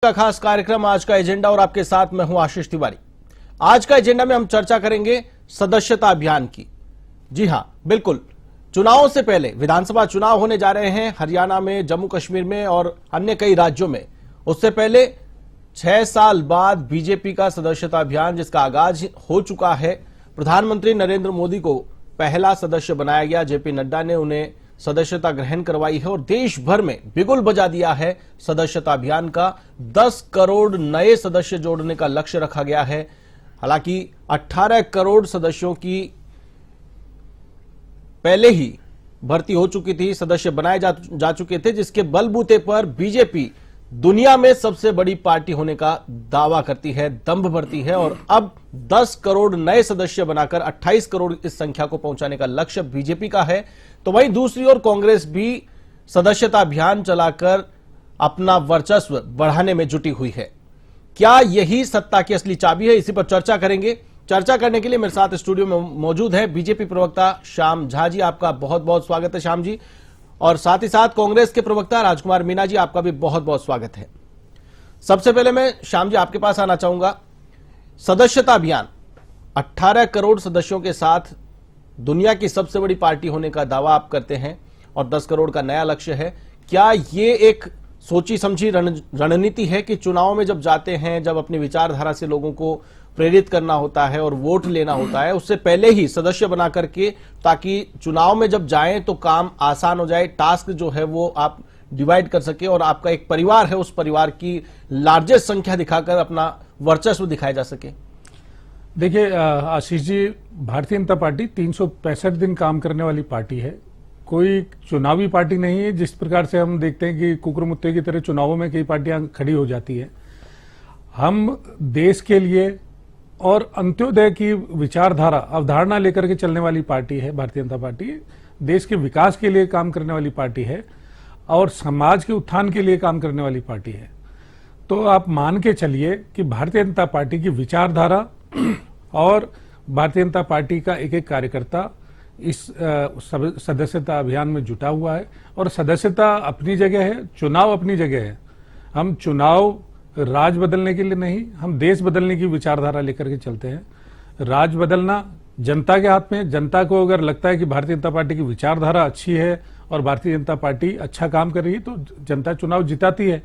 का खास कार्यक्रम आज का एजेंडा और आपके साथ मैं हूं आशीष तिवारी। आज का एजेंडा में हम चर्चा करेंगे सदस्यता अभियान की। जी हां, बिल्कुल, चुनावों से पहले विधानसभा चुनाव होने जा रहे हैं हरियाणा में, जम्मू कश्मीर में और अन्य कई राज्यों में। उससे पहले 6 साल बाद बीजेपी का सदस्यता अभियान जिसका आगाज हो चुका है। प्रधानमंत्री नरेंद्र मोदी को पहला सदस्य बनाया गया, जेपी नड्डा ने उन्हें सदस्यता ग्रहण करवाई है और देश भर में बिगुल बजा दिया है सदस्यता अभियान का। 10 करोड़ नए सदस्य जोड़ने का लक्ष्य रखा गया है। हालांकि 18 करोड़ सदस्यों की पहले ही भर्ती हो चुकी थी, सदस्य बनाए जा चुके थे, जिसके बलबूते पर बीजेपी दुनिया में सबसे बड़ी पार्टी होने का दावा करती है, दंभ भरती है और अब 10 करोड़ नए सदस्य बनाकर 28 करोड़ इस संख्या को पहुंचाने का लक्ष्य बीजेपी का है। तो वहीं दूसरी ओर कांग्रेस भी सदस्यता अभियान चलाकर अपना वर्चस्व बढ़ाने में जुटी हुई है। क्या यही सत्ता की असली चाबी है? इसी पर चर्चा करेंगे। चर्चा करने के लिए मेरे साथ स्टूडियो में मौजूद है बीजेपी प्रवक्ता श्याम झा जी। आपका बहुत बहुत स्वागत है श्याम जी। और साथ ही साथ कांग्रेस के प्रवक्ता राजकुमार मीणा जी, आपका भी बहुत बहुत स्वागत है। सबसे पहले मैं श्याम जी आपके पास आना चाहूंगा। सदस्यता अभियान 18 करोड़ सदस्यों के साथ दुनिया की सबसे बड़ी पार्टी होने का दावा आप करते हैं और 10 करोड़ का नया लक्ष्य है। क्या ये एक सोची समझी रणनीति है कि चुनाव में जब जाते हैं, जब अपनी विचारधारा से लोगों को प्रेरित करना होता है और वोट लेना होता है, उससे पहले ही सदस्य बना करके, ताकि चुनाव में जब जाएं तो काम आसान हो जाए, टास्क जो है वो आप डिवाइड कर सके और आपका एक परिवार है, उस परिवार की लार्जेस्ट संख्या दिखाकर अपना वर्चस्व दिखाया जा सके? देखिए आशीष जी, भारतीय जनता पार्टी 365 दिन काम करने वाली पार्टी है। कोई चुनावी पार्टी नहीं है। जिस प्रकार से हम देखते हैं कि कुकुरमुत्ते की तरह चुनावों में कई पार्टियां खड़ी हो जाती है, हम देश के लिए और अंत्योदय की विचारधारा अवधारणा लेकर के चलने वाली पार्टी है। भारतीय जनता पार्टी देश के विकास के लिए काम करने वाली पार्टी है और समाज के उत्थान के लिए काम करने वाली पार्टी है। तो आप मान के चलिए कि भारतीय जनता पार्टी की विचारधारा और भारतीय जनता पार्टी का एक एक कार्यकर्ता इस सदस्यता अभियान में जुटा हुआ है। और सदस्यता अपनी जगह है, चुनाव अपनी जगह है। हम चुनाव राज बदलने के लिए नहीं, हम देश बदलने की विचारधारा लेकर के चलते हैं। राज बदलना जनता के हाथ में। जनता को अगर लगता है कि भारतीय जनता पार्टी की विचारधारा अच्छी है और भारतीय जनता पार्टी अच्छा काम कर रही है, तो जनता चुनाव जिताती है।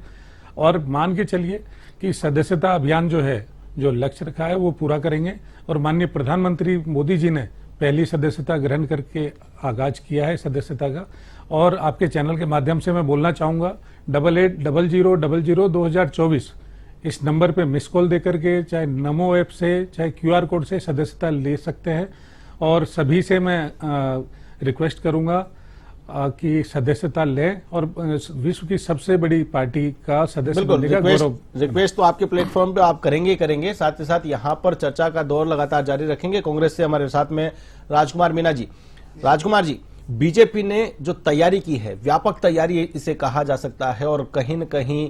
और मान के चलिए कि सदस्यता अभियान जो है, जो लक्ष्य रखा है, वो पूरा करेंगे। और माननीय प्रधानमंत्री मोदी जी ने पहली सदस्यता ग्रहण करके आगाज किया है सदस्यता का। और आपके चैनल के माध्यम से मैं बोलना चाहूंगा, 8800002024 इस नंबर पे मिस कॉल देकर के, चाहे नमो ऐप से, चाहे QR कोड से सदस्यता ले सकते हैं। और सभी से मैं रिक्वेस्ट करूंगा कि सदस्यता लें और विश्व की सबसे बड़ी पार्टी का सदस्य बनने का गौरव। रिक्वेस्ट तो आपके प्लेटफॉर्म पे आप करेंगे। साथ ही साथ यहां पर चर्चा का दौर लगातार जारी रखेंगे। कांग्रेस से हमारे साथ में राजकुमार मीणा जी। राजकुमार जी, बीजेपी ने जो तैयारी की है, व्यापक तैयारी इसे कहा जा सकता है और कहीं न कहीं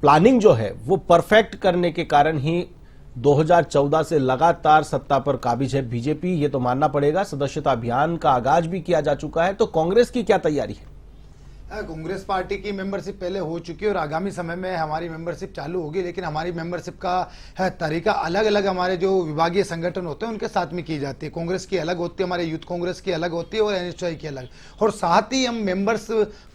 प्लानिंग जो है वो परफेक्ट करने के कारण ही 2014 से लगातार सत्ता पर काबिज है बीजेपी, ये तो मानना पड़ेगा। सदस्यता अभियान का आगाज भी किया जा चुका है, तो कांग्रेस की क्या तैयारी है? कांग्रेस पार्टी की मेंबरशिप पहले हो चुकी है और आगामी समय में हमारी मेंबरशिप चालू होगी, लेकिन हमारी मेंबरशिप का तरीका अलग अलग हमारे जो विभागीय संगठन होते हैं उनके साथ में की जाती है। कांग्रेस की अलग होती है, हमारे यूथ कांग्रेस की अलग होती है और NSY की अलग। और साथ ही हम मेंबर्स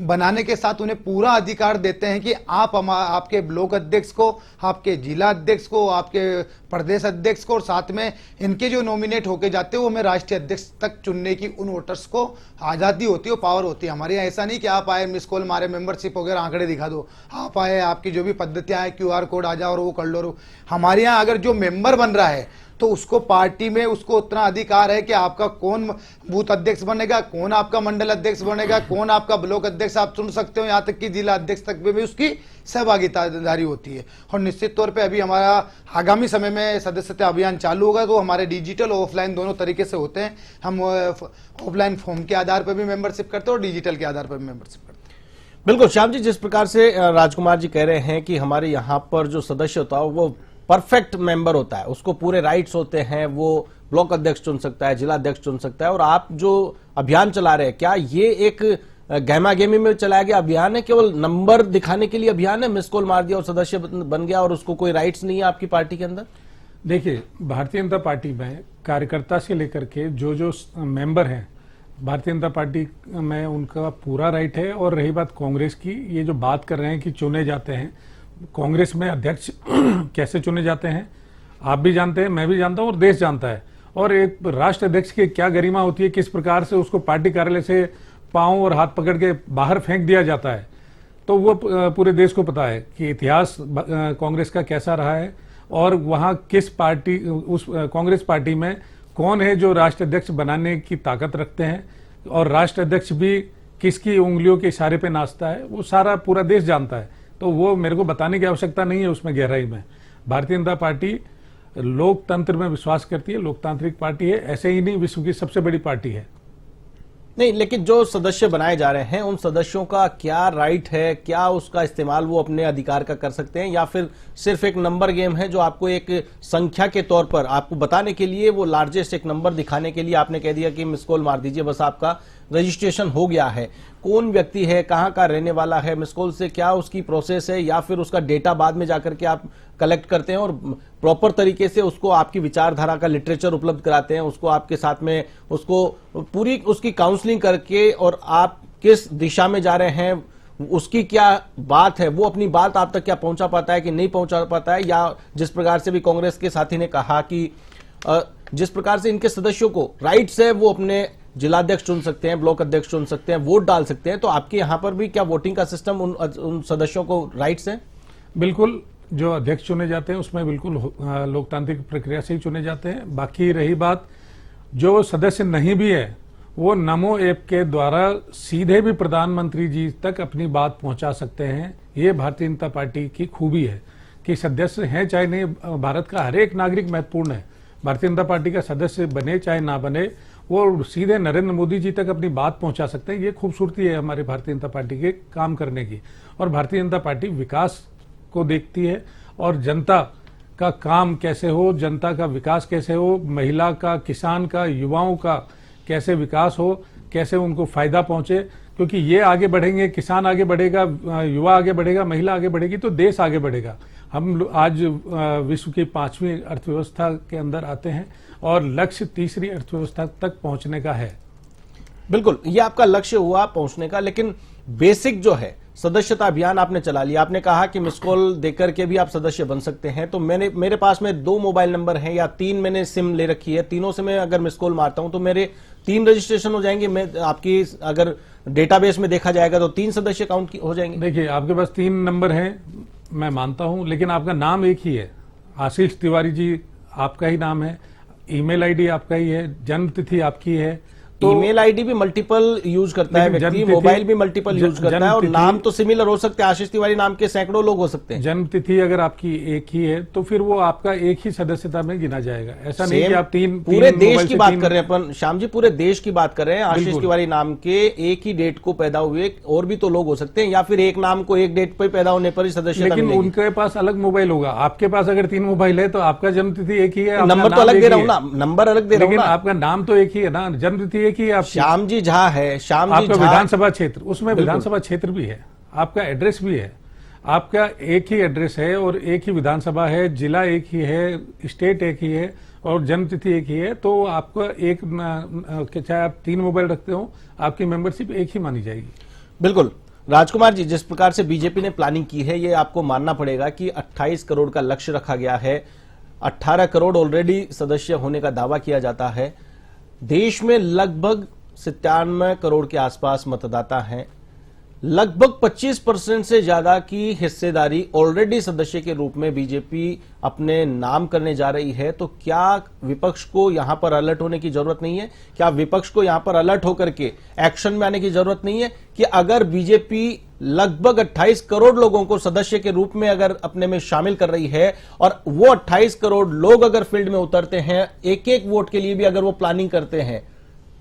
बनाने के साथ उन्हें पूरा अधिकार देते हैं कि आप आपके ब्लॉक अध्यक्ष को, आपके जिला अध्यक्ष को, आपके प्रदेश अध्यक्ष को और साथ में इनके जो नॉमिनेट होके जाते हैं वो हमें राष्ट्रीय अध्यक्ष तक चुनने की उन वोटर्स को आज़ादी होती है, पावर होती है। हमारे यहाँ ऐसा नहीं कि आप आए मिस कॉल मारे, मेंबरशिप वगैरह आंकड़े दिखा दो, आप आए आपकी जो भी पद्धतियां हैं QR कोड आ जाओ और वो कर लो। हमारे यहाँ अगर जो मेंबर बन रहा है तो उसको पार्टी में उसको उतना अधिकार है कि आपका कौन बूथ अध्यक्ष बनेगा, कौन आपका मंडल अध्यक्ष बनेगा, कौन आपका ब्लॉक अध्यक्ष आप चुन सकते हो, यहाँ तक कि जिला अध्यक्ष तक भी उसकी सहभागितादारी होती है। और निश्चित तौर पे अभी हमारा आगामी समय में सदस्यता अभियान चालू होगा तो हमारे डिजिटल और ऑफलाइन दोनों तरीके से होते हैं। हम ऑफलाइन फॉर्म के आधार पर भी मेंबरशिप करते हैं और डिजिटल के आधार पर भी मेंबरशिप करते हैं। बिल्कुल श्याम जी, जिस प्रकार से राजकुमार जी कह रहे हैं कि हमारे यहाँ पर जो सदस्य होता है वो परफेक्ट मेंबर होता है, उसको पूरे राइट्स होते हैं, वो ब्लॉक अध्यक्ष चुन सकता है, जिला अध्यक्ष चुन सकता है, और आप जो अभियान चला रहे हैं, क्या ये एक गहमा गहमी में चलाया गया अभियान है, केवल नंबर दिखाने के लिए अभियान है, मिस कॉल मार दिया और सदस्य बन गया और उसको कोई राइट्स नहीं है आपकी पार्टी के अंदर? देखिए, भारतीय जनता पार्टी में कार्यकर्ता से लेकर के जो मेंबर हैं भारतीय जनता पार्टी में, उनका पूरा राइट है। और रही बात कांग्रेस की, ये जो बात कर रहे हैं कि चुने जाते हैं, कांग्रेस में अध्यक्ष कैसे चुने जाते हैं आप भी जानते हैं, मैं भी जानता हूं और देश जानता है। और एक राष्ट्र अध्यक्ष की क्या गरिमा होती है, किस प्रकार से उसको पार्टी कार्यालय से पांव और हाथ पकड़ के बाहर फेंक दिया जाता है, तो वो पूरे देश को पता है कि इतिहास कांग्रेस का कैसा रहा है और वहां किस पार्टी, उस कांग्रेस पार्टी में कौन है जो राष्ट्र अध्यक्ष बनाने की ताकत रखते हैं और राष्ट्र अध्यक्ष भी किसकी उंगलियों के इशारे पे नाचता है, वो सारा पूरा देश जानता है। तो वो मेरे को बताने की आवश्यकता नहीं है उसमें गहराई में। भारतीय जनता पार्टी लोकतंत्र में विश्वास करती है, लोकतांत्रिक पार्टी है, ऐसे ही नहीं विश्व की सबसे बड़ी पार्टी है। नहीं, लेकिन जो सदस्य बनाए जा रहे हैं उन सदस्यों का क्या राइट है, क्या उसका इस्तेमाल वो अपने अधिकार का कर सकते हैं, या फिर सिर्फ एक नंबर गेम है जो आपको एक संख्या के तौर पर आपको बताने के लिए, वो लार्जेस्ट एक नंबर दिखाने के लिए आपने कह दिया कि मिस कॉल मार दीजिए, बस आपका रजिस्ट्रेशन हो गया है? कौन व्यक्ति है, कहां का रहने वाला है, मिस कॉल से क्या उसकी प्रोसेस है, या फिर उसका डेटा बाद में जाकर के आप कलेक्ट करते हैं और प्रॉपर तरीके से उसको आपकी विचारधारा का लिटरेचर उपलब्ध कराते हैं, उसको आपके साथ में उसको पूरी उसकी काउंसलिंग करके और आप किस दिशा में जा रहे हैं, उसकी क्या बात है, वो अपनी बात आप तक क्या पहुंचा पाता है कि नहीं पहुंचा पाता है? या जिस प्रकार से भी कांग्रेस के साथी ने कहा कि जिस प्रकार से इनके सदस्यों को राइट्स है, वो अपने जिलाध्यक्ष चुन सकते हैं, ब्लॉक अध्यक्ष चुन सकते हैं, वोट डाल सकते हैं, तो आपके यहां पर भी क्या वोटिंग का सिस्टम उन सदस्यों को राइट्स है? बिल्कुल, जो अध्यक्ष चुने जाते हैं उसमें बिल्कुल लोकतांत्रिक प्रक्रिया से ही चुने जाते हैं। बाकी रही बात, जो सदस्य नहीं भी है वो नमो ऐप के द्वारा सीधे भी प्रधानमंत्री जी तक अपनी बात पहुंचा सकते हैं। ये भारतीय जनता पार्टी की खूबी है कि सदस्य हैं चाहे नहीं, भारत का हर एक नागरिक महत्वपूर्ण है। भारतीय जनता पार्टी का सदस्य बने चाहे ना बने, वो सीधे नरेंद्र मोदी जी तक अपनी बात पहुंचा सकते हैं। ये खूबसूरती है हमारे भारतीय जनता पार्टी के काम करने की। और भारतीय जनता पार्टी विकास को देखती है और जनता का काम कैसे हो, जनता का विकास कैसे हो, महिला का, किसान का, युवाओं का कैसे विकास हो, कैसे उनको फायदा पहुंचे, क्योंकि ये आगे बढ़ेंगे, किसान आगे बढ़ेगा, युवा आगे बढ़ेगा, महिला आगे बढ़ेगी तो देश आगे बढ़ेगा। हम आज विश्व की 5वीं अर्थव्यवस्था के अंदर आते हैं और लक्ष्य तीसरी अर्थव्यवस्था तक पहुंचने का है। बिल्कुल, ये आपका लक्ष्य हुआ पहुंचने का, लेकिन बेसिक जो है सदस्यता अभियान आपने चला लिया। आपने कहा कि मिस कॉल देकर के भी आप सदस्य बन सकते हैं, तो मेरे पास में 2 मोबाइल नंबर हैं या 3 मैंने सिम ले रखी है, तीनों से मैं अगर मिस कॉल मारता हूं तो मेरे 3 रजिस्ट्रेशन हो जाएंगे। मैं आपकी अगर डेटाबेस में देखा जाएगा तो 3 सदस्य काउंट हो जाएंगे। देखिए, आपके पास 3 नंबर हैं, मैं मानता हूं, लेकिन आपका नाम एक ही है, आशीष तिवारी जी आपका ही नाम है, ईमेल आईडी आपका ही है, जन्म तिथि आपकी है। तो ईमेल आईडी भी मल्टीपल यूज करता है व्यक्ति, मोबाइल भी मल्टीपल यूज करता है, और नाम तो सिमिलर हो सकते हैं। आशीष तिवारी नाम के सैकड़ों लोग हो सकते हैं। जन्म तिथि अगर आपकी एक ही है तो फिर वो आपका एक ही सदस्यता में गिना जाएगा। ऐसा नहीं कि आप पूरे देश की बात कर रहे हैं अपन, श्याम जी, पूरे देश की बात कर रहे हैं। आशीष तिवारी नाम के एक ही डेट को पैदा हुए और भी तो लोग हो सकते हैं, या फिर एक नाम को एक डेट पर पैदा होने पर ही सदस्यता लेकिन उनके पास अलग मोबाइल होगा। आपके पास अगर 3 मोबाइल है तो आपका जन्म तिथि एक ही है, नंबर तो अलग दे रहा हूं ना, नंबर अलग दे रहा हूं, लेकिन आपका नाम तो एक ही है ना, जन्म तिथि एक ही है। श्याम जी झा है, श्याम जी आपका झा विधानसभा क्षेत्र, उसमें विधानसभा क्षेत्र भी है, आपका एड्रेस भी है, आपका एक ही एड्रेस है और एक ही विधानसभा है, जिला एक ही है, स्टेट एक ही है और जन्मतिथि एक ही है, तो आपका एक चाहे आप 3 मोबाइल रखते हो, आपकी मेंबरशिप एक ही मानी जाएगी। बिल्कुल राजकुमार जी, जिस प्रकार से बीजेपी ने प्लानिंग की है, ये आपको मानना पड़ेगा कि 28 करोड़ का लक्ष्य रखा गया है। 18 करोड़ ऑलरेडी सदस्य होने का दावा किया जाता है। देश में लगभग 97 करोड़ के आसपास मतदाता हैं। लगभग 25% से ज्यादा की हिस्सेदारी ऑलरेडी सदस्य के रूप में बीजेपी अपने नाम करने जा रही है। तो क्या विपक्ष को यहां पर अलर्ट होने की जरूरत नहीं है? क्या विपक्ष को यहां पर अलर्ट होकर के एक्शन में आने की जरूरत नहीं है कि अगर बीजेपी लगभग 28 करोड़ लोगों को सदस्य के रूप में अगर अपने में शामिल कर रही है और वो 28 करोड़ लोग अगर फील्ड में उतरते हैं, एक एक वोट के लिए भी अगर वो प्लानिंग करते हैं,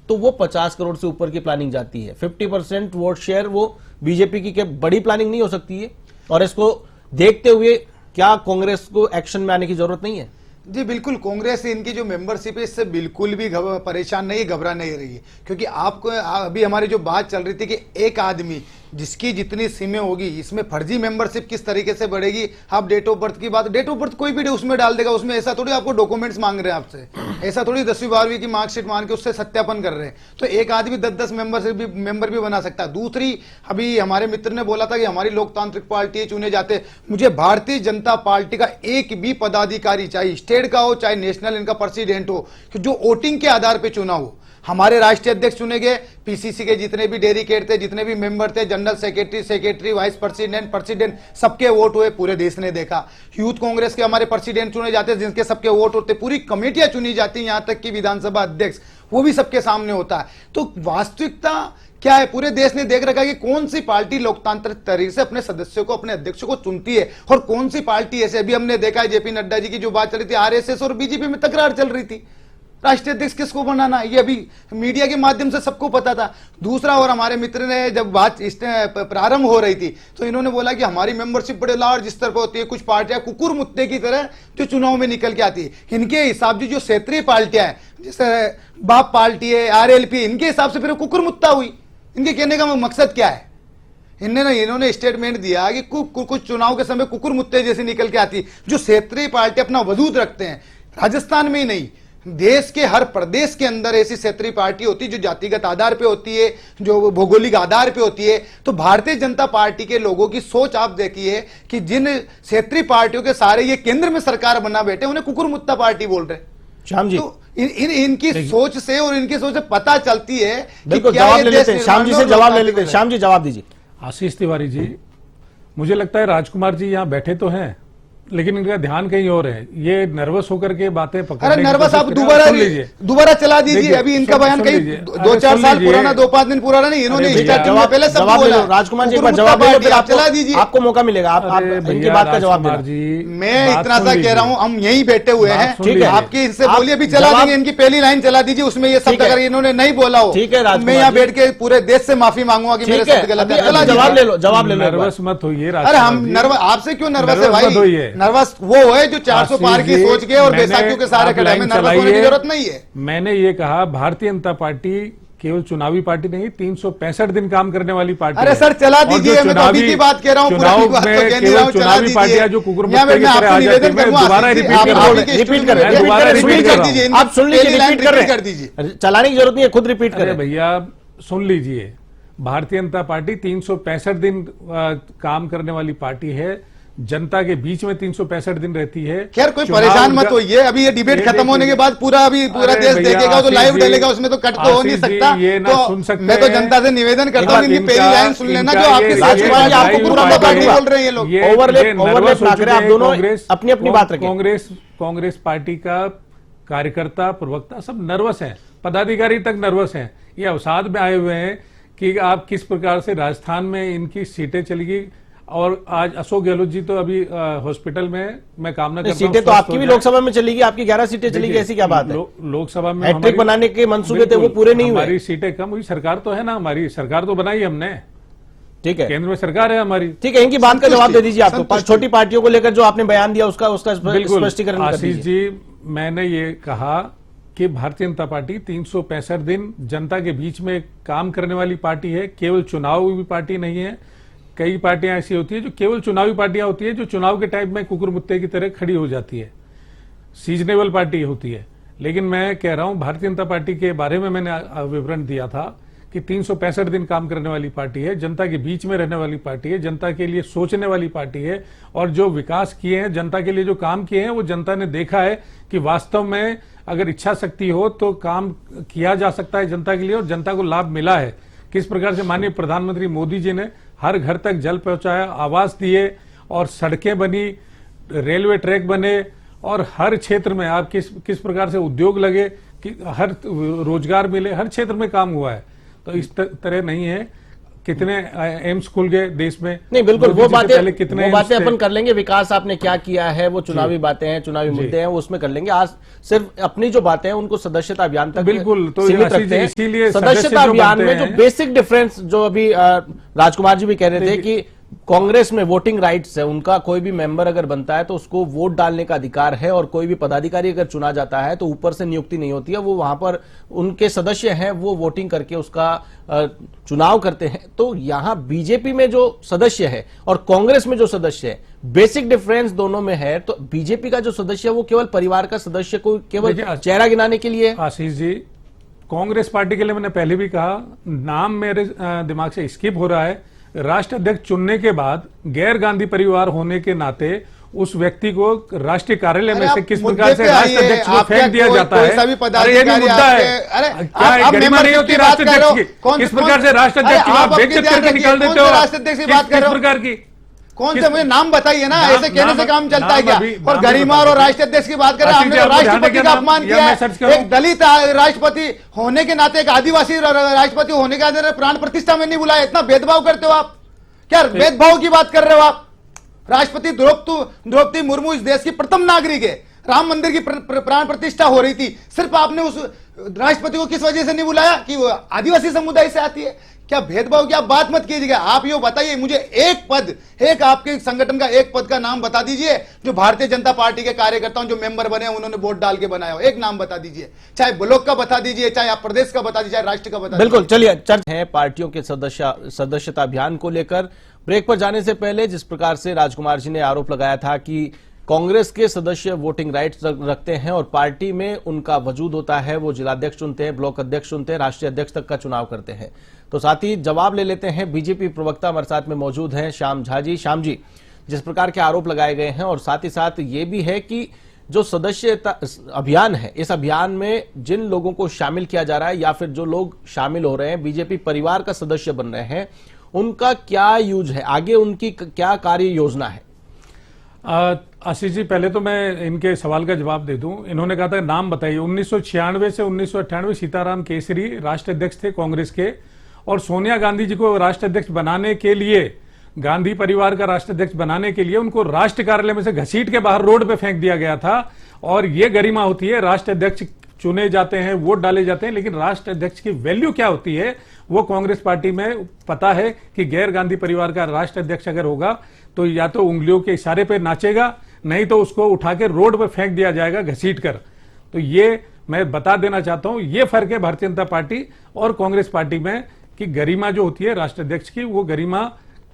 तो वो 50 करोड़ से ऊपर की प्लानिंग जाती है। 50% वोट शेयर वो बीजेपी की बड़ी प्लानिंग नहीं हो सकती है? और इसको देखते हुए क्या कांग्रेस को एक्शन में आने की जरूरत नहीं है? जी बिल्कुल, कांग्रेस इनकी जो मेंबरशिप है इससे बिल्कुल भी परेशान नहीं, घबरा नहीं रही है। क्योंकि आपको अभी हमारी जो बात चल रही थी कि एक आदमी जिसकी जितनी सीमें होगी, इसमें फर्जी मेंबरशिप किस तरीके से बढ़ेगी। आप डेट ऑफ बर्थ की बात, डेट ऑफ बर्थ कोई भी उसमें डाल देगा, उसमें ऐसा थोड़ी आपको डॉक्यूमेंट्स मांग रहे हैं आपसे, ऐसा थोड़ी 10वीं 12वीं की मार्कशीट मांग के उससे सत्यापन कर रहे हैं। तो एक आदमी 10-10 मेंबर भी बना सकता है। दूसरी, अभी हमारे मित्र ने बोला था कि हमारी लोकतांत्रिक पार्टी चुने जाते, मुझे भारतीय जनता पार्टी का एक भी पदाधिकारी, चाहे स्टेट का हो चाहे नेशनल इनका प्रेसिडेंट हो, कि जो वोटिंग के आधार पर चुना हो। हमारे राष्ट्रीय अध्यक्ष चुने गए, पीसीसी के जितने भी डेलीगेट थे, जितने भी मेंबर थे, जनरल सेक्रेटरी, वाइस प्रेसिडेंट, सबके वोट हुए, पूरे देश ने देखा। यूथ कांग्रेस के हमारे प्रेसिडेंट चुने जाते, जिनके सबके वोट होते, पूरी कमेटियां चुनी जाती, यहां तक कि विधानसभा अध्यक्ष, वो भी सबके सामने होता है। तो वास्तविकता क्या है, पूरे देश ने देख रखा है कि कौन सी पार्टी लोकतांत्रिक तरीके से अपने सदस्यों को, अपने अध्यक्षों को चुनती है और कौन सी पार्टी ऐसे। अभी हमने देखा है जेपी नड्डा जी की जो बात चल रही थी, आरएसएस और बीजेपी में तकरार चल रही थी, राष्ट्रीय अध्यक्ष किसको बनाना, ये अभी मीडिया के माध्यम से सबको पता था। दूसरा, और हमारे मित्र ने जब बात प्रारंभ हो रही थी तो इन्होंने बोला कि हमारी मेंबरशिप बड़े लार्ज स्तर पर होती है, कुछ पार्टियां कुकुर मुत्ते की तरह जो चुनाव में निकल के आती है। इनके हिसाब से जो क्षेत्रीय पार्टियां हैं, जैसे बाप पार्टी है, आरएलपी, इनके हिसाब से फिर कुकुर मुत्ता हुई। इनके कहने का मकसद क्या है? इन्होंने स्टेटमेंट दिया कि कुछ चुनाव के समय कुकुर मुत्ते जैसी निकल के आती, जो क्षेत्रीय पार्टी अपना वजूद रखते हैं। राजस्थान में ही नहीं, देश के हर प्रदेश के अंदर ऐसी क्षेत्रीय पार्टी होती है जो जातिगत आधार पे होती है, जो भौगोलिक आधार पे होती है। तो भारतीय जनता पार्टी के लोगों की सोच आप देखिए कि जिन क्षेत्रीय पार्टियों के सारे ये केंद्र में सरकार बना बैठे, उन्हें कुकुर मुत्ता पार्टी बोल रहे। श्याम जी, तो इनकी सोच से और इनकी सोच से पता चलती है कि बिल्कुल क्या जवाब ये ले देश लेते हैं। श्याम जी से जवाब ले लेते हैं। श्याम जी जवाब दीजिए। आशीष तिवारी जी, मुझे लगता है राजकुमार जी यहाँ बैठे तो हैं, लेकिन इनका ध्यान कहीं और है। ये नर्वस होकर के बातें पकड़ने अरे नर्वस आप दोबारा चला दीजिए। अभी इनका बयान कहीं 2-4 साल पुराना, 2-5 दिन पुराना नहीं, इन्होंने स्टार्टिंग में पहले सब बोला। राजकुमार जी एक बार जवाब ले लो, फिर आप चला दीजिए, आपको मौका मिलेगा। आप इनकी बात का जवाब दें। मैं इतना सा कह रहा हूँ, हम यहीं बैठे हुए हैं, ठीक है, आपकी इनसे बोलिए, अभी चला देंगे। इनकी पहली लाइन चला दीजिए, उसमें ये शब्द अगर इन्होंने नहीं बोला हो, ठीक है, मैं यहाँ बैठ के पूरे देश से माफी मांगूंगा कि मेरे शब्द गलत है। जवाब ले लो, जवाब ले लो। नर्वस मत होइए। अरे हम नर्वस, आपसे क्यों नर्वस है भाई? नर्वस वो है जो 400 पार की सोच के और बैसाखियों के सारे खड़े में नर्वस होने की जरूरत नहीं है। मैंने ये कहा, भारतीय जनता पार्टी केवल चुनावी पार्टी नहीं, 365 दिन काम करने वाली पार्टी। अरे सर चला दीजिए, मैं तो अभी की बात कह रहा हूँ, चुनाव में केवल चुनावी पार्टियां जो कुकुरमुत्ते की तरह आ जाती है, मैं दोबारा रिपीट कर रहा हूं। आप सुन लीजिए, रिपीट कर दीजिए, चलाने की जरूरत नहीं है, खुद रिपीट करें। भैया सुन लीजिए, भारतीय जनता पार्टी 365 दिन काम करने वाली पार्टी है, जनता के बीच में 365 दिन रहती है। खैर कोई परेशान मत होइए, अभी ये डिबेट खत्म होने के बाद पूरा देश देखेगा, तो लाइव डलेगा, उसमें तो कट तो हो नहीं सकता। ये ना सुन सकते, मैं तो जनता से निवेदन करता हूँ, इनकी पहली लाइन सुन लेना, जो आपके राजकुमार जी आपको पूरा पार्टी बोल रहे हैं ये लोग। ओवरलैप ना करें, आप दोनों अपनी अपनी बात रखें। कांग्रेस पार्टी का कार्यकर्ता, प्रवक्ता सब नर्वस हैं, पदाधिकारी तक नर्वस हैं। ये अवसाद में आए हुए हैं कि आप किस प्रकार से राजस्थान में इनकी सीटें चलेगी। और आज अशोक गहलोत जी तो अभी हॉस्पिटल में, मैं कामना करता हूं सीटें तो आपकी भी लोकसभा में चलेगी, आपकी 11 सीटें चलेगी, ऐसी क्या बात है? लोकसभा में हैट्रिक बनाने के मंसूबे थे वो पूरे नहीं हुए। हमारी सीटें कम हुई, सरकार तो है ना, हमारी सरकार तो बनाई हमने, ठीक है, केंद्र में सरकार है हमारी। ठीक है, इनकी बात का जवाब दे दीजिए। आपको छोटी पार्टियों को लेकर जो आपने बयान दिया उसका स्पष्टीकरण। आशीष जी, मैंने ये कहा कि भारतीय जनता पार्टी 365 दिन जनता के बीच में काम करने वाली पार्टी है, केवल चुनावी पार्टी नहीं है। कई पार्टियां ऐसी होती है जो केवल चुनावी पार्टियां होती है, जो चुनाव के टाइम में कुकुर मुत्ते की तरह खड़ी हो जाती है, सीजनेबल पार्टी होती है। लेकिन मैं कह रहा हूं, भारतीय जनता पार्टी के बारे में मैंने विवरण दिया था कि 365 दिन काम करने वाली पार्टी है, जनता के बीच में रहने वाली पार्टी है, जनता के लिए सोचने वाली पार्टी है। और जो विकास किए हैं, जनता के लिए जो काम किए हैं, वो जनता ने देखा है कि वास्तव में अगर इच्छा शक्ति हो तो काम किया जा सकता है जनता के लिए, और जनता को लाभ मिला है। किस प्रकार से माननीय प्रधानमंत्री मोदी जी ने हर घर तक जल पहुंचाया, आवास दिए, और सड़कें बनी, रेलवे ट्रैक बने, और हर क्षेत्र में आप किस प्रकार से उद्योग लगे, कि हर रोजगार मिले, हर क्षेत्र में काम हुआ है। तो इस तरह नहीं है। कितने एम्स खुल गए देश में? नहीं, बिल्कुल वो बातें अपन कर लेंगे। विकास आपने क्या किया है, वो चुनावी बातें हैं, चुनावी मुद्दे हैं, वो उसमें कर लेंगे। आज सिर्फ अपनी जो बातें हैं उनको सदस्यता अभियान तक बिल्कुल तो सीमित रखते हैं। इसीलिए सदस्यता अभियान में जो बेसिक डिफरेंस, जो अभी राजकुमार जी भी कह रहे थे कि कांग्रेस में वोटिंग राइट्स है, उनका कोई भी मेंबर अगर बनता है तो उसको वोट डालने का अधिकार है, और कोई भी पदाधिकारी अगर चुना जाता है तो ऊपर से नियुक्ति नहीं होती है, वो वहां पर उनके सदस्य हैं वो वोटिंग करके उसका चुनाव करते हैं। तो यहां बीजेपी में जो सदस्य है और कांग्रेस में जो सदस्य है, बेसिक डिफरेंस दोनों में है। तो बीजेपी का जो सदस्य है वो केवल परिवार का सदस्य को केवल चेहरा गिनाने के लिए। आशीष जी, कांग्रेस पार्टी के लिए मैंने पहले भी कहा, नाम मेरे दिमाग से स्किप हो रहा है। राष्ट्र अध्यक्ष चुनने के बाद गैर गांधी परिवार होने के नाते उस व्यक्ति को राष्ट्रीय कार्यालय में से किस प्रकार से राष्ट्र अध्यक्ष को फेंक दिया जाता है, अरे ये नहीं मुद्दा है। क्या गरिमा नहीं होती राष्ट्र अध्यक्ष की? किस प्रकार से राष्ट्र अध्यक्ष की आप बेइज्जत करके निकाल देते हो? राष्ट्र अध्यक्ष की बात कर रहे हो? प्रकार की कौन से? मुझे नाम बताइए ना, ऐसे कहने से काम चलता है क्या? और गरिमा और राष्ट्र अध्यक्ष की बात कर रहे हैं, हमने राष्ट्रपति का अपमान किया है। एक दलित राष्ट्रपति होने के नाते, एक आदिवासी राष्ट्रपति होने के नाते प्राण प्रतिष्ठा में नहीं बुलाया। इतना भेदभाव करते हो आप? क्या भेदभाव की बात कर रहे हो आप? राष्ट्रपति द्रौपदी मुर्मू इस देश की प्रथम नागरिक है। राम मंदिर की प्राण प्रतिष्ठा हो रही थी, सिर्फ आपने उस राष्ट्रपति को किस वजह से नहीं बुलाया कि वो आदिवासी समुदाय से आती है? क्या भेदभाव की आप बात मत कीजिएगा। आप ये बताइए मुझे एक पद, एक आपके संगठन का एक पद का नाम बता दीजिए जो भारतीय जनता पार्टी के कार्यकर्ताओं जो मेंबर बने उन्होंने वोट डाल के बनाया हो। एक नाम बता दीजिए, चाहे ब्लॉक का बता दीजिए, चाहे आप प्रदेश का बता दीजिए, चाहे राष्ट्र का बता दीजिए। बिल्कुल, चलिए चर्चा है पार्टियों के सदस्यता अभियान को लेकर। ब्रेक पर जाने से पहले जिस प्रकार से राजकुमार जी ने आरोप लगाया था कि कांग्रेस के सदस्य वोटिंग राइट्स रखते हैं और पार्टी में उनका वजूद होता है, वो जिलाध्यक्ष चुनते हैं, ब्लॉक अध्यक्ष चुनते हैं, राष्ट्रीय अध्यक्ष तक का चुनाव करते हैं। तो साथ ही जवाब ले लेते हैं, बीजेपी प्रवक्ता हमारे साथ में मौजूद हैं श्याम झा जी। श्याम जी, जिस प्रकार के आरोप लगाए गए हैं और साथ ही साथ ये भी है कि जो सदस्यता अभियान है, इस अभियान में जिन लोगों को शामिल किया जा रहा है या फिर जो लोग शामिल हो रहे हैं, बीजेपी परिवार का सदस्य बन रहे हैं, उनका क्या यूज है, आगे उनकी क्या कार्य योजना है? आशीष जी, पहले तो मैं इनके सवाल का जवाब दे दूं। इन्होंने कहा था नाम बताइए। 1996 से 1998 सीताराम केसरी राष्ट्र अध्यक्ष थे कांग्रेस के, और सोनिया गांधी जी को राष्ट्र अध्यक्ष बनाने के लिए, गांधी परिवार का राष्ट्र अध्यक्ष बनाने के लिए उनको राष्ट्र कार्यालय में से घसीट के बाहर रोड पे फेंक दिया गया था। और ये गरिमा होती है, राष्ट्र अध्यक्ष चुने जाते हैं, वोट डाले जाते हैं, लेकिन राष्ट्र अध्यक्ष की वैल्यू क्या होती है वो कांग्रेस पार्टी में पता है कि गैर गांधी परिवार का राष्ट्र अध्यक्ष अगर होगा तो या तो उंगलियों के इशारे पे नाचेगा, नहीं तो उसको उठा के रोड पे फेंक दिया जाएगा घसीट कर। तो ये मैं बता देना चाहता हूं, ये फर्क है भारतीय जनता पार्टी और कांग्रेस पार्टी में कि गरिमा जो होती है राष्ट्र अध्यक्ष की, वो गरिमा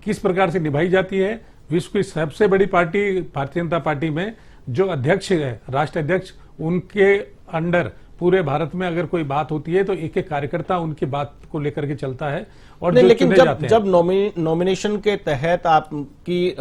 किस प्रकार से निभाई जाती है। विश्व की सबसे बड़ी पार्टी भारतीय जनता पार्टी में जो अध्यक्ष है, राष्ट्र अध्यक्ष, उनके अंडर पूरे भारत में अगर कोई बात होती है तो एक एक कार्यकर्ता उनकी बात को लेकर के चलता है। और जो लेकिन चुने जाते हैं, जब नॉमिनेशन के तहत आपकी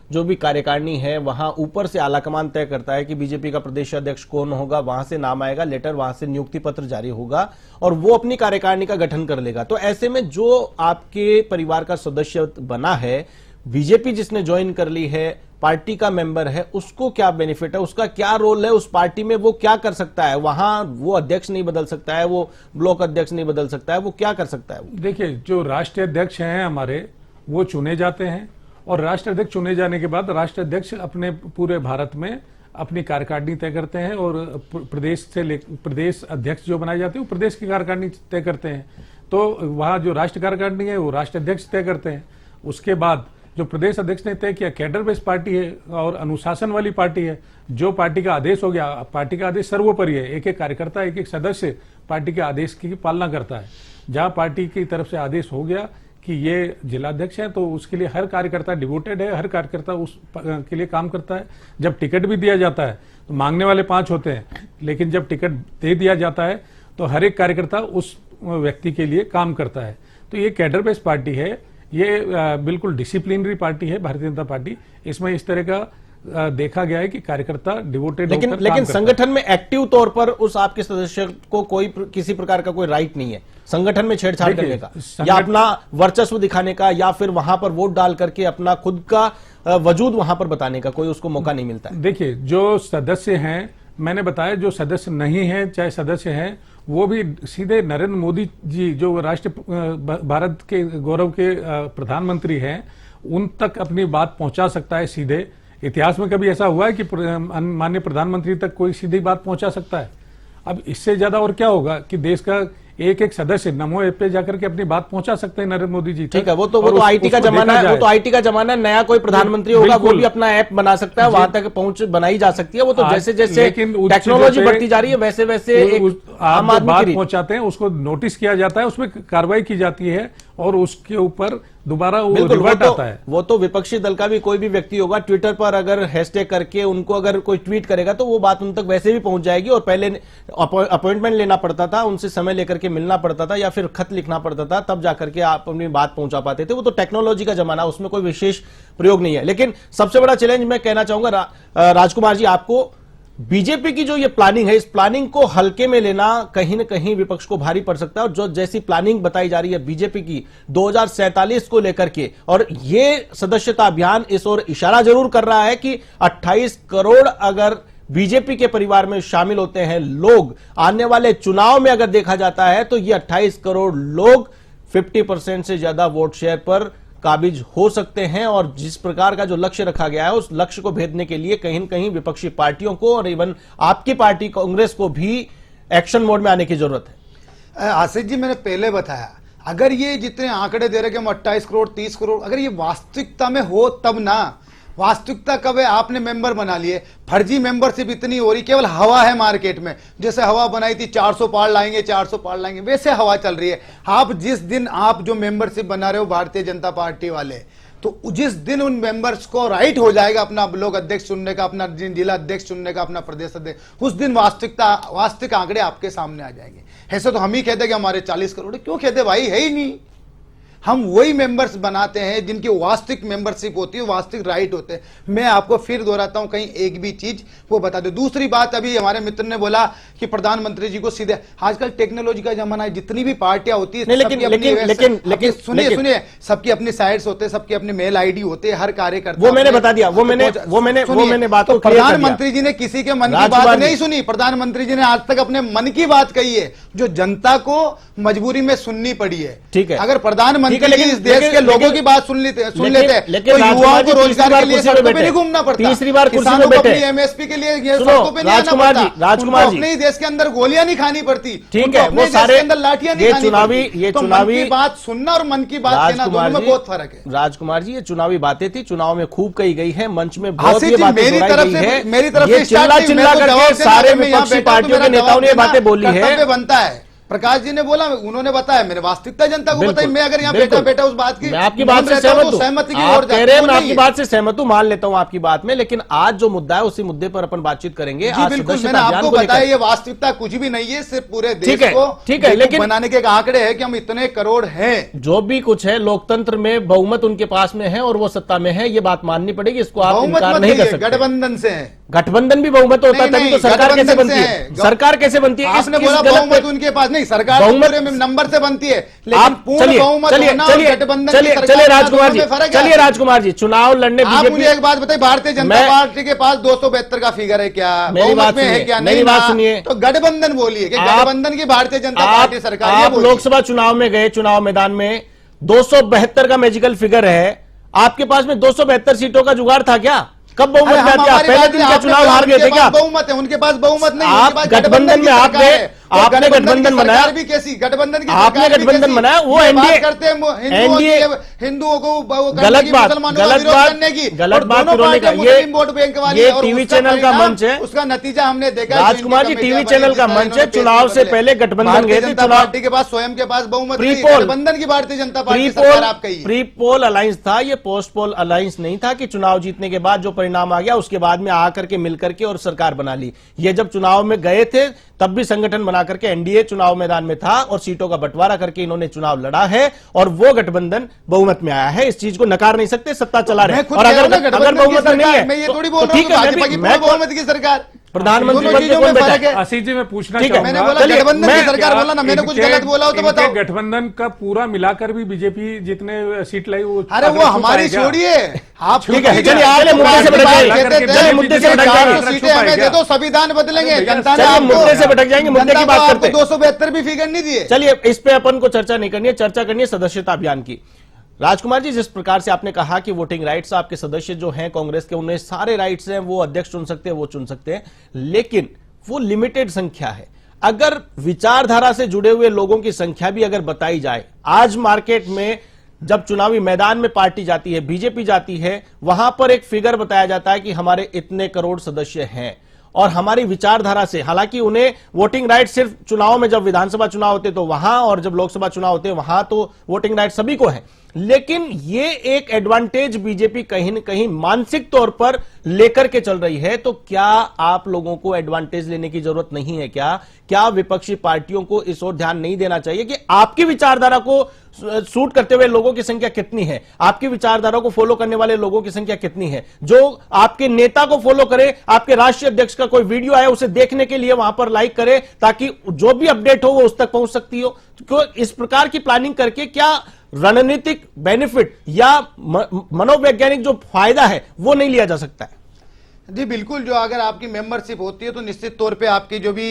जो भी कार्यकारिणी है वहां ऊपर से आलाकमान तय करता है कि बीजेपी का प्रदेश अध्यक्ष कौन होगा, वहां से नाम आएगा, लेटर वहां से नियुक्ति पत्र जारी होगा और वो अपनी कार्यकारिणी का गठन कर लेगा। तो ऐसे में जो आपके परिवार का सदस्य बना है, बीजेपी जिसने ज्वाइन कर ली है, पार्टी का मेंबर है, उसको क्या बेनिफिट है, उसका क्या रोल है उस पार्टी में, वो क्या कर सकता है? वहां वो अध्यक्ष नहीं बदल सकता है, वो ब्लॉक अध्यक्ष नहीं बदल सकता है, वो क्या कर सकता है? देखिए, जो राष्ट्रीय अध्यक्ष हैं हमारे, वो चुने जाते हैं और राष्ट्र अध्यक्ष चुने जाने के बाद राष्ट्र अध्यक्ष अपने पूरे भारत में अपनी कार्यकारिणी तय करते हैं और प्रदेश अध्यक्ष जो बनाए जाते हैं वो प्रदेश की कार्यकारिणी तय करते हैं। तो वहां जो राष्ट्र कार्यकारिणी है वो राष्ट्र अध्यक्ष तय करते हैं। उसके बाद जो प्रदेश अध्यक्ष ने तय किया, कैडर बेस्ड पार्टी है और अनुशासन वाली पार्टी है। जो पार्टी का आदेश हो गया, पार्टी का आदेश सर्वोपरि है, एक एक कार्यकर्ता, एक एक सदस्य पार्टी के आदेश की पालना करता है। जहां पार्टी की तरफ से आदेश हो गया कि ये जिलाध्यक्ष है तो उसके लिए हर कार्यकर्ता डिवोटेड है, हर कार्यकर्ता उस के लिए काम करता है। जब टिकट भी दिया जाता है तो मांगने वाले 5 होते हैं, लेकिन जब टिकट दे दिया जाता है तो हर एक कार्यकर्ता उस व्यक्ति के लिए काम करता है। तो ये कैडर बेस्ड पार्टी है, ये बिल्कुल डिसिप्लिनरी पार्टी है भारतीय जनता पार्टी। इसमें इस तरह का देखा गया है कि कार्यकर्ता डिवोटेड लेकिन संगठन में एक्टिव तौर पर उस आपके सदस्य को कोई किसी प्रकार का कोई राइट नहीं है संगठन में छेड़छाड़ करने का या अपना वर्चस्व दिखाने का या फिर वहां पर वोट डाल करके अपना खुद का वजूद वहां पर बताने का कोई उसको मौका नहीं मिलता है। देखिए, जो सदस्य हैं, मैंने बताया, जो सदस्य नहीं है चाहे सदस्य हैं, वो भी सीधे नरेंद्र मोदी जी जो भारत के गौरव के प्रधानमंत्री हैं, उन तक अपनी बात पहुंचा सकता है सीधे। इतिहास में कभी ऐसा हुआ है कि माननीय प्रधानमंत्री तक कोई सीधी बात पहुंचा सकता है? अब इससे ज्यादा और क्या होगा कि देश का एक एक सदस्य नमो ऐप पे जाकर के अपनी बात पहुंचा सकते हैं नरेंद्र मोदी जी तक। ठीक है, वो तो और आईटी का उसको जमाना देखा है, वो जाए। तो आईटी का जमाना है। नया कोई प्रधानमंत्री होगा वो बिल्कुल। भी अपना ऐप बना सकता है, वहां तक पहुंच बनाई जा सकती है। वो तो आज- जैसे जैसे लेकिन उस टेक्नोलॉजी चीजों पे- बढ़ती जा रही है वैसे वैसे एक आप आम जो आदमी बात की रीत। पहुंचाते हैं उसको नोटिस किया जाता है, उसमें कार्रवाई की जाती है और उसके ऊपर दोबारा वो बिल्कुल, रिवर्ट आता है। वो तो विपक्षी दल का भी कोई भी व्यक्ति होगा, ट्विटर पर अगर हैशटैग करके उनको अगर कोई ट्वीट करेगा तो वो बात उन तक वैसे भी पहुंच जाएगी। और पहले अपॉइंटमेंट लेना पड़ता था, उनसे समय लेकर के मिलना पड़ता था या फिर खत लिखना पड़ता था, तब जाकर के आप अपनी बात पहुंचा पाते थे। वो तो टेक्नोलॉजी का जमाना, उसमें कोई विशेष प्रयोग नहीं है। लेकिन सबसे बड़ा चैलेंज मैं कहना चाहूंगा राजकुमार जी आपको, बीजेपी की जो ये प्लानिंग है, इस प्लानिंग को हल्के में लेना कहीं ना कहीं विपक्ष को भारी पड़ सकता है। और जो जैसी प्लानिंग बताई जा रही है बीजेपी की 2047 को लेकर के, और ये सदस्यता अभियान इस ओर इशारा जरूर कर रहा है कि 28 करोड़ अगर बीजेपी के परिवार में शामिल होते हैं लोग, आने वाले चुनाव में अगर देखा जाता है तो ये 28 करोड़ लोग 50% से ज्यादा वोट शेयर पर काबिज हो सकते हैं। और जिस प्रकार का जो लक्ष्य रखा गया है उस लक्ष्य को भेदने के लिए कहीं न कहीं विपक्षी पार्टियों को और इवन आपकी पार्टी कांग्रेस को भी एक्शन मोड में आने की जरूरत है। आशीष जी, मैंने पहले बताया, अगर ये जितने आंकड़े दे रहे कि हम 28 करोड़ 30 करोड़, अगर ये वास्तविकता में हो तब ना। वास्तविकता कब है? आपने मेंबर बना लिए, फर्जी मेंबरशिप इतनी हो रही, केवल हवा है मार्केट में। जैसे हवा बनाई थी 400 पार लाएंगे 400 पार लाएंगे, वैसे हवा चल रही है। आप जिस दिन आप जो मेंबरशिप बना रहे हो भारतीय जनता पार्टी वाले, तो जिस दिन उन मेंबर्स को राइट हो जाएगा अपना ब्लॉक अध्यक्ष चुनने का, अपना जिला अध्यक्ष चुनने का, अपना प्रदेश अध्यक्ष, उस दिन वास्तविक आंकड़े आपके सामने आ जाएंगे। ऐसे तो हम ही कहते कि हमारे 40 करोड़, क्यों कहते भाई? है ही नहीं। हम वही मेंबर्स बनाते हैं जिनकी वास्तविक मेंबरशिप होती है, वास्तविक राइट होते हैं। मैं आपको फिर दोहराता हूं, कहीं एक भी चीज वो बता दो। दूसरी बात, अभी हमारे मित्र ने बोला कि प्रधानमंत्री जी को सीधे, आजकल टेक्नोलॉजी का जमाना है, जितनी भी पार्टियां होती है सुनिए सबकी अपनी साइट्स होते हैं, सबके अपने मेल आईडी होते हैं, हर कार्यकर्ता। वो मैंने बता दिया, वो मैंने बात को क्लियर कर दिया। प्रधानमंत्री जी ने किसी के मन की बात नहीं सुनी। प्रधानमंत्री जी ने आज तक अपने मन की बात कही है, जो जनता को मजबूरी में सुननी पड़ी है। ठीक है, अगर प्रधानमंत्री लेकिन इस देश के लोगों की बात सुन लेते तो युवाओं को रोजगार के लिए सड़कों पे नहीं घूमना पड़ता, तीसरी बार कुर्सी किसानों पे को बैठे, अपनी एमएसपी के लिए सड़कों पे नहीं आना पड़ता, राजकुमार जी अपने ही देश के अंदर गोलियां नहीं खानी पड़ती, ठीक है, वो सारे अंदर लाठियां नहीं खानी पड़ती। ये तो चुनावी मन की बात सुनना और मन की बात कहना दोनों में बहुत फर्क है। राजकुमार जी, ये चुनावी बातें थी, चुनाव में खूब कही गई है, मंच में बहुत आशीष ये जी, बातें मेरी दोहराई तरफ गई से है। मेरी तरफ ये से चिल्ला चिल्ला करके सारे विपक्षी पार्टियों के नेताओं ने ये बातें बोली है। बनता है, प्रकाश जी ने बोला, उन्होंने बताया, मैंने वास्तविकता जनता को बताई। मैं अगर यहाँ बैठा उस बात की, मैं आपकी बात से सहमत हूं, सहमति की आप ओर कह रहे हैं, मैं आपकी बात से सहमत हूं, मान लेता हूं आपकी बात में, लेकिन आज जो मुद्दा है उसी मुद्दे पर अपन बातचीत करेंगे। जी बिल्कुल, मैंने आपको बताया ये वास्तविकता कुछ भी नहीं है, सिर्फ पूरे देश को ठीक है, लेकिन बनाने के एक आंकड़े हैं कि हम इतने करोड़ हैं। जो भी कुछ है, लोकतंत्र में बहुमत उनके पास में है और वो सत्ता में है, ये बात माननी पड़ेगी, इसको आप इनकार नहीं कर सकते। गठबंधन से है, गठबंधन भी बहुमत होता है, तभी तो सरकार कैसे बनती है? सरकार कैसे बनती है? आपने बोला बहुमत उनके पास नहीं, सरकार बहुमत नंबर से बनती है, लेकिन पूर्ण बहुमत होना और गठबंधन की सरकार चलिए राजकुमार जी, फर्क है। चलिए राजकुमार जी, चुनाव लड़ने आप मुझे एक बात बताइए, भारतीय जनता पार्टी के पास 272 का फिगर है क्या? मेरी बात में है क्या? मेरी बात सुनिए, तो गठबंधन बोलिए कि गठबंधन की भारतीय जनता पार्टी सरकार। आप लोकसभा चुनाव में गए, चुनाव मैदान में 272 का मैजिकल फिगर है, आपके पास में 272 सीटों का जुगाड़ था क्या? कब बहुमत में आती है? पहले दिन का चुनाव हार गए थे क्या? बहुमत है, उनके पास बहुमत नहीं। आप गठबंधन में आपने गठबंधन बनाया, भी कैसी गठबंधन की आपने गठबंधन बनाया, वो एनडीए करते हैं हिंदुओं को गलत बात करने की, गलत बात करने का ये टीवी चैनल का मंच है, उसका नतीजा हमने देखा। राजकुमार जी, टीवी चैनल का मंच है, चुनाव से पहले गठबंधन गए थे, चुनाव पार्टी के पास स्वयं के पास बहुमत नहीं, गठबंधन की भारतीय जनता पार्टी सरकार आप कही। प्री पोल अलायंस था, ये पोस्ट पोल अलायंस नहीं था कि चुनाव जीतने के बाद जो परिणाम आ गया उसके बाद में आकर के मिलकर के और सरकार बना ली। ये जब चुनाव में गए थे तब भी संगठन बना करके एनडीए चुनाव मैदान में था और सीटों का बंटवारा करके इन्होंने चुनाव लड़ा है और वो गठबंधन बहुमत में आया है। इस चीज को नकार नहीं सकते, सत्ता चला रहे हैं। और अगर बहुमत नहीं है, मैं ये थोड़ी बोल रहा हूं मैं बहुमत की सरकार, प्रधानमंत्री पद पे कौन बैठा है? आशीष जी, मैं पूछना ठीक है, मैंने चाहूंगा, बोला गठबंधन की सरकार बोला ना, मैंने कुछ गलत बोला हो तो बताओ। गठबंधन का पूरा मिलाकर भी बीजेपी जितने सीट लाई वो, अरे वो हमारी छोड़िए, आप ठीक है, चलिए आगे मुद्दे से भटक जाएंगे, चलिए मुद्दे से भटक जाएंगे, सीटें हमें दे दो, संविधान बदलेंगे। जनता ने चलिए मुद्दे से भटक जाएंगे, मुद्दे की बात करते हैं। 272 भी फिगर नहीं दिए। चलिए इस पे अपन को चर्चा नहीं करनी है, चर्चा करनी है सदस्यता अभियान की। राजकुमार जी, जिस प्रकार से आपने कहा कि वोटिंग राइट्स आपके सदस्य जो हैं कांग्रेस के, उन्हें सारे राइट्स हैं, वो अध्यक्ष चुन सकते हैं, वो चुन सकते हैं, लेकिन वो लिमिटेड संख्या है। अगर विचारधारा से जुड़े हुए लोगों की संख्या भी अगर बताई जाए, आज मार्केट में जब चुनावी मैदान में पार्टी जाती है, बीजेपी जाती है, वहां पर एक फिगर बताया जाता है कि हमारे इतने करोड़ सदस्य हैं और हमारी विचारधारा से, हालांकि उन्हें वोटिंग राइट सिर्फ चुनाव में, जब विधानसभा चुनाव होते तो वहां और जब लोकसभा चुनाव होते वहां तो वोटिंग राइट सभी को है, लेकिन ये एक एडवांटेज बीजेपी कहीं न कहीं मानसिक तौर पर लेकर के चल रही है। तो क्या आप लोगों को एडवांटेज लेने की जरूरत नहीं है? क्या विपक्षी पार्टियों को इस ओर ध्यान नहीं देना चाहिए कि आपकी विचारधारा को सूट करते हुए लोगों की संख्या कितनी है, आपकी विचारधारा को फॉलो करने वाले लोगों की संख्या कितनी है, जो आपके नेता को फॉलो करे, आपके राष्ट्रीय अध्यक्ष का कोई वीडियो आया उसे देखने के लिए वहां पर लाइक करे ताकि जो भी अपडेट हो वो उस तक पहुंच सकती हो। तो इस प्रकार की प्लानिंग करके क्या रणनीतिक बेनिफिट या मनोवैज्ञानिक जो फायदा है वो नहीं लिया जा सकता है? जी बिल्कुल, जो अगर आपकी मेंबरशिप होती है तो निश्चित तौर पे आपकी जो भी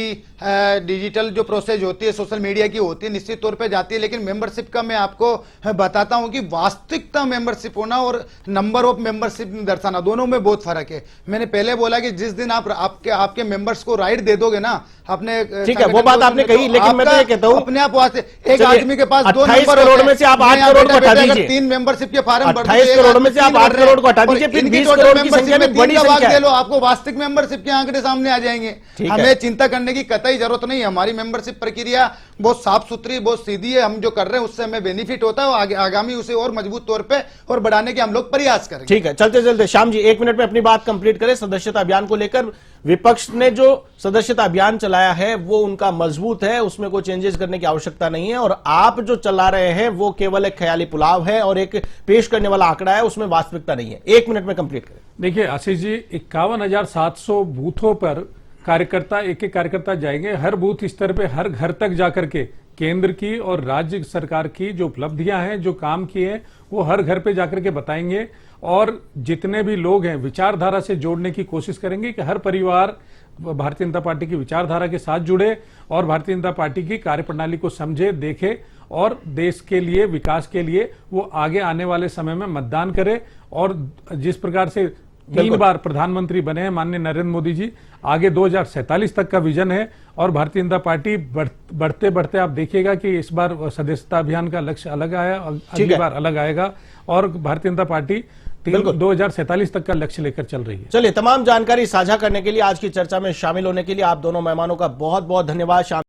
डिजिटल जो प्रोसेस होती है सोशल मीडिया की होती है, निश्चित तौर पे जाती है। लेकिन मेंबरशिप का मैं आपको बताता हूं कि वास्तविकता मेंबरशिप होना और नंबर ऑफ मेंबरशिप दर्शाना, दोनों में बहुत फर्क है। मैंने पहले बोला कि जिस दिन आप आपके मेंबर्स को राइट दे दोगे ना अपने, ठीक है वो बात आपने कही, लेकिन मैं तो ये कहता हूं अपने आप वहां एक आदमी के पास 2 नंबर करोड़ में से आप 8 करोड़ को हटा दीजिए, 3 मेंबरशिप के फार्म 28 करोड़ में से आप 8 करोड़ को हटा दीजिए, फिर 20 करोड़ की संख्या में बड़ी संख्या है। आपको वास्तविक मेंबरशिप के आंकड़े सामने आ जाएंगे। हमें चिंता करने की कतई जरूरत नहीं है। हमारी मेंबरशिप प्रक्रिया बहुत साफ सुथरी, बहुत सीधी है। हम जो कर रहे हैं उससे हमें बेनिफिट होता है और आगामी उसे और मजबूत तौर पे और बढ़ाने के हम लोग प्रयास करेंगे। ठीक है, चलते चलते श्याम जी 1 मिनट में अपनी बात कंप्लीट करें। सदस्यता अभियान को लेकर विपक्ष ने जो सदस्यता अभियान चलाया है वो उनका मजबूत है, उसमें कोई चेंजेस करने की आवश्यकता नहीं है, और आप जो चला रहे हैं वो केवल एक ख्याली पुलाव है और एक पेश करने वाला आंकड़ा है, उसमें वास्तविकता नहीं है। 1 मिनट में कंप्लीट करें। देखिए आशीष जी, 51,700 बूथों पर कार्यकर्ता, एक एक कार्यकर्ता जाएंगे, हर बूथ स्तर पे हर घर तक जाकर के केंद्र की और राज्य सरकार की जो उपलब्धियां हैं, जो काम किए हैं, वो हर घर पे जाकर के बताएंगे। और जितने भी लोग हैं विचारधारा से जोड़ने की कोशिश करेंगे कि हर परिवार भारतीय जनता पार्टी की विचारधारा के साथ जुड़े और भारतीय जनता पार्टी की कार्यप्रणाली को समझे, देखे और देश के लिए, विकास के लिए वो आगे आने वाले समय में मतदान करे। और जिस प्रकार से 3 बार प्रधानमंत्री बने हैं माननीय नरेंद्र मोदी जी, आगे 2047 तक का विजन है और भारतीय जनता पार्टी बढ़ते बढ़ते आप देखिएगा कि इस बार सदस्यता अभियान का लक्ष्य अलग आया, अगली बार अलग आएगा और भारतीय जनता पार्टी 2047 तक का लक्ष्य लेकर चल रही है। चलिए, तमाम जानकारी साझा करने के लिए, आज की चर्चा में शामिल होने के लिए आप दोनों मेहमानों का बहुत बहुत धन्यवाद।